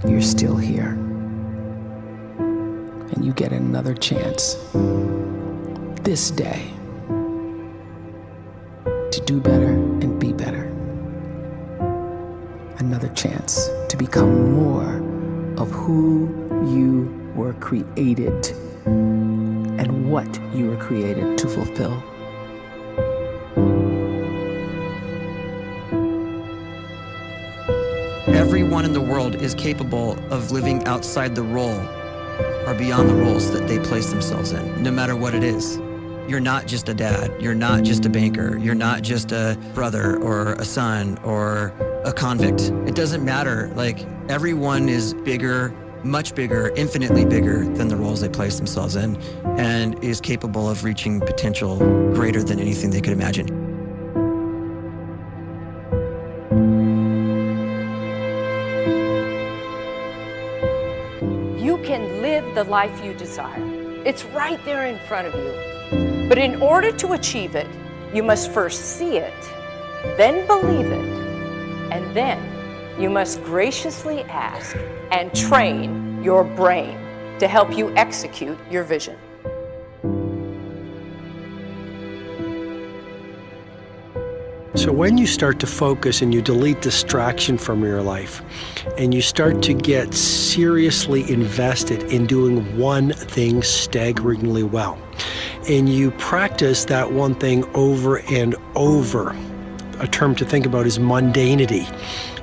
you're still here. And you get another chance this day to do better and be better. Another chance to become more of who you were created and what you were created to fulfill. Everyone in the world is capable of living outside the role or beyond the roles that they place themselves in, no matter what it is. You're not just a dad, you're not just a banker, you're not just a brother or a son or a convict. It doesn't matter. Like, everyone is bigger, much bigger, infinitely bigger than the roles they place themselves in, and is capable of reaching potential greater than anything they could imagine. You can live the life you desire. It's right there in front of you. But in order to achieve it, you must first see it, then believe it, and then you must graciously ask and train your brain to help you execute your vision. So when you start to focus and you delete distraction from your life, and you start to get seriously invested in doing one thing staggeringly well, and you practice that one thing over and over, a term to think about is mundanity.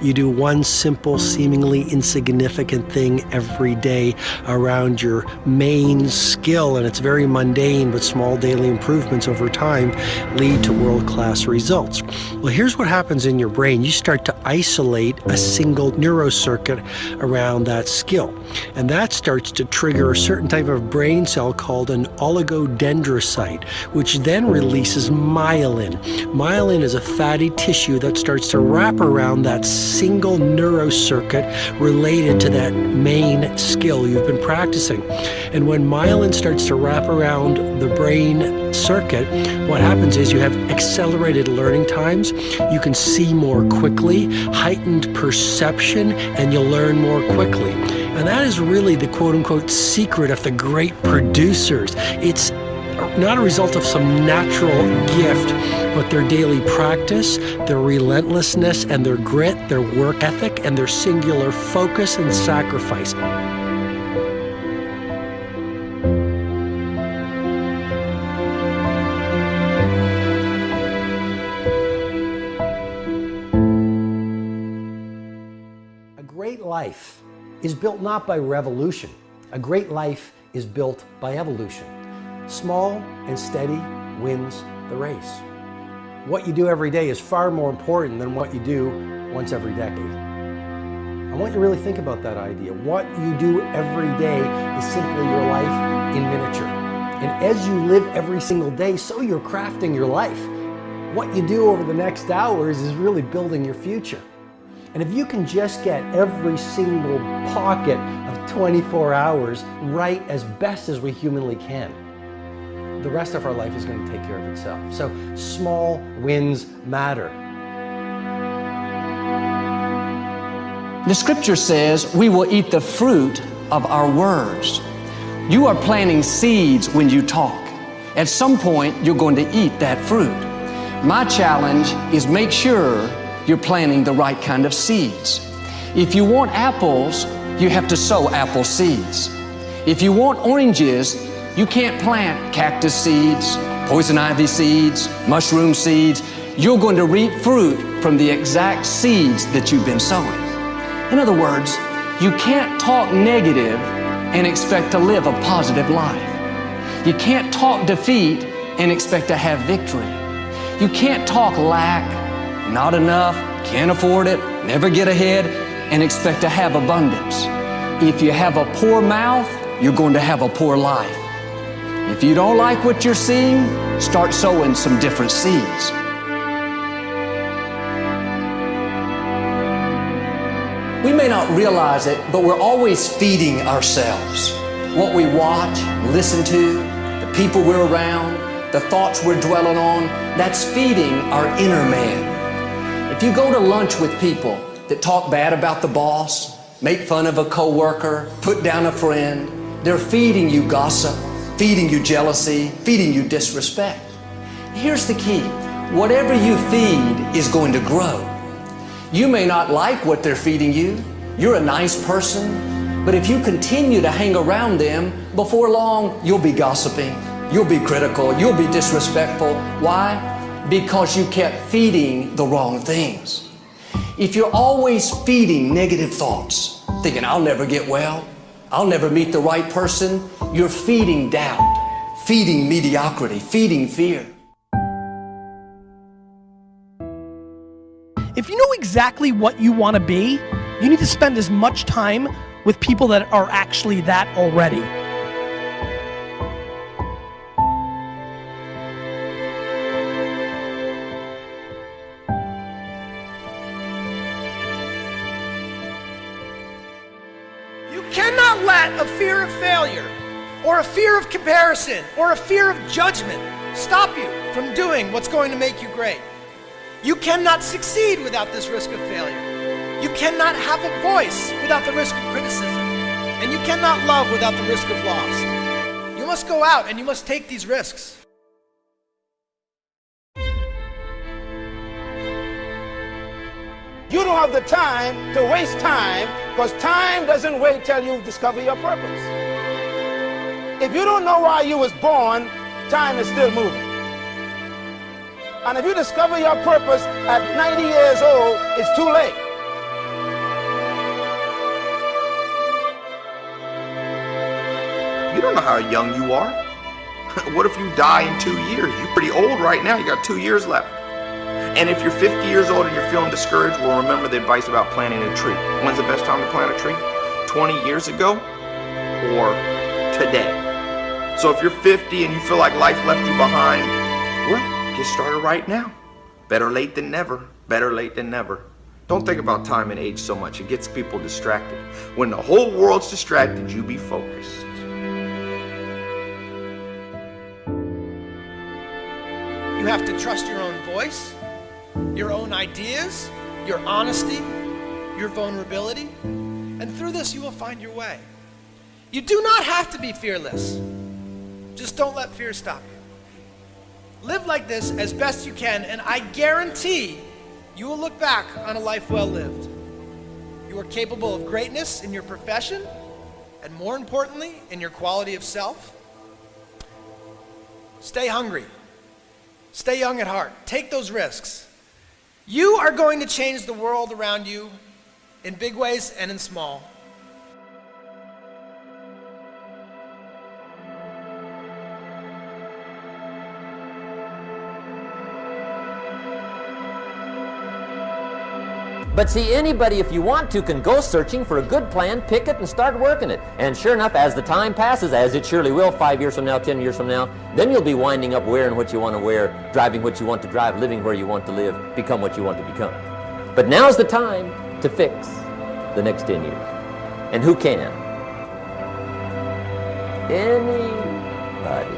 You do one simple, seemingly insignificant thing every day around your main skill, and it's very mundane, but small daily improvements over time lead to world-class results. Well, here's what happens in your brain. You start to isolate a single neurocircuit around that skill, and that starts to trigger a certain type of brain cell called an oligodendrocyte, which then releases myelin. Myelin is a fatty tissue that starts to wrap around that single neurocircuit related to that main skill you've been practicing. And when myelin starts to wrap around the brain circuit, what happens is you have accelerated learning times, you can see more quickly, heightened perception, and you'll learn more quickly. And that is really the quote-unquote secret of the great producers. It's not a result of some natural gift, but their daily practice, their relentlessness and their grit, their work ethic, and their singular focus and sacrifice. A great life is built not by revolution. A great life is built by evolution. Small and steady wins the race. What you do every day is far more important than what you do once every decade. I want you to really think about that idea. What you do every day is simply your life in miniature. And as you live every single day, so you're crafting your life. What you do over the next hours is really building your future. And if you can just get every single pocket of 24 hours right as best as we humanly can, the rest of our life is going to take care of itself. So small wins matter. The scripture says we will eat the fruit of our words. You are planting seeds when you talk. At some point, you're going to eat that fruit. My challenge is make sure you're planting the right kind of seeds. If you want apples, you have to sow apple seeds. If you want oranges, you can't plant cactus seeds, poison ivy seeds, mushroom seeds. You're going to reap fruit from the exact seeds that you've been sowing. In other words, you can't talk negative and expect to live a positive life. You can't talk defeat and expect to have victory. You can't talk lack, not enough, can't afford it, never get ahead, and expect to have abundance. If you have a poor mouth, you're going to have a poor life. If you don't like what you're seeing, start sowing some different seeds. We may not realize it, but we're always feeding ourselves. What we watch, listen to, the people we're around, the thoughts we're dwelling on, that's feeding our inner man. If you go to lunch with people that talk bad about the boss, make fun of a coworker, put down a friend. They're feeding you gossip, feeding you jealousy, feeding you disrespect. Here's the key. Whatever you feed is going to grow. You may not like what they're feeding you. You're a nice person, but if you continue to hang around them, before long, you'll be gossiping, you'll be critical, you'll be disrespectful. Why? Because you kept feeding the wrong things. If you're always feeding negative thoughts, thinking, I'll never get well, I'll never meet the right person, you're feeding doubt, feeding mediocrity, feeding fear. If you know exactly what you want to be, you need to spend as much time with people that are actually that already. You cannot let a fear of failure, or a fear of comparison, or a fear of judgment stop you from doing what's going to make you great. You cannot succeed without this risk of failure. You cannot have a voice without the risk of criticism. And you cannot love without the risk of loss. You must go out and you must take these risks. You don't have the time to waste time, because time doesn't wait till you discover your purpose. If you don't know why you was born, time is still moving. And if you discover your purpose at 90 years old, it's too late. You don't know how young you are. What if you die in 2 years? You're pretty old right now. You got 2 years left. And if you're 50 years old and you're feeling discouraged, well, remember the advice about planting a tree. When's the best time to plant a tree? 20 years ago or today? So if you're 50 and you feel like life left you behind, well, get started right now. Better late than never. Better late than never. Don't think about time and age so much. It gets people distracted. When the whole world's distracted, you be focused. You have to trust your own voice, your own ideas, your honesty, your vulnerability, and through this you will find your way. You do not have to be fearless. Just don't let fear stop you. Live like this as best you can, and I guarantee you will look back on a life well lived. You are capable of greatness in your profession, and more importantly, in your quality of self. Stay hungry. Stay young at heart. Take those risks. You are going to change the world around you in big ways and in small. But see, anybody, if you want to, can go searching for a good plan, pick it, and start working it. And sure enough, as the time passes, as it surely will 5 years from now, 10 years from now, then you'll be winding up wearing what you want to wear, driving what you want to drive, living where you want to live, become what you want to become. But now's the time to fix the next 10 years. And who can? Anybody.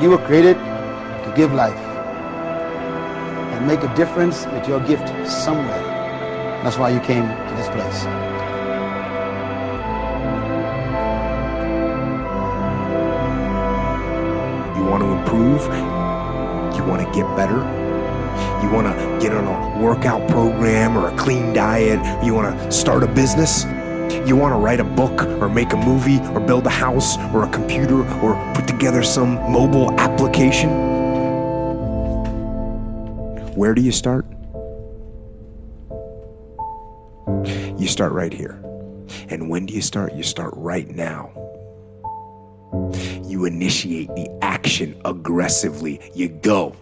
You were created to give life and make a difference with your gift somewhere. That's why you came to this place. You want to improve? You want to get better? You want to get on a workout program or a clean diet? You want to start a business? You want to write a book or make a movie or build a house or a computer or put together some mobile application? Where do you start? You start right here. And when do you start? You start right now. You initiate the action aggressively. You go.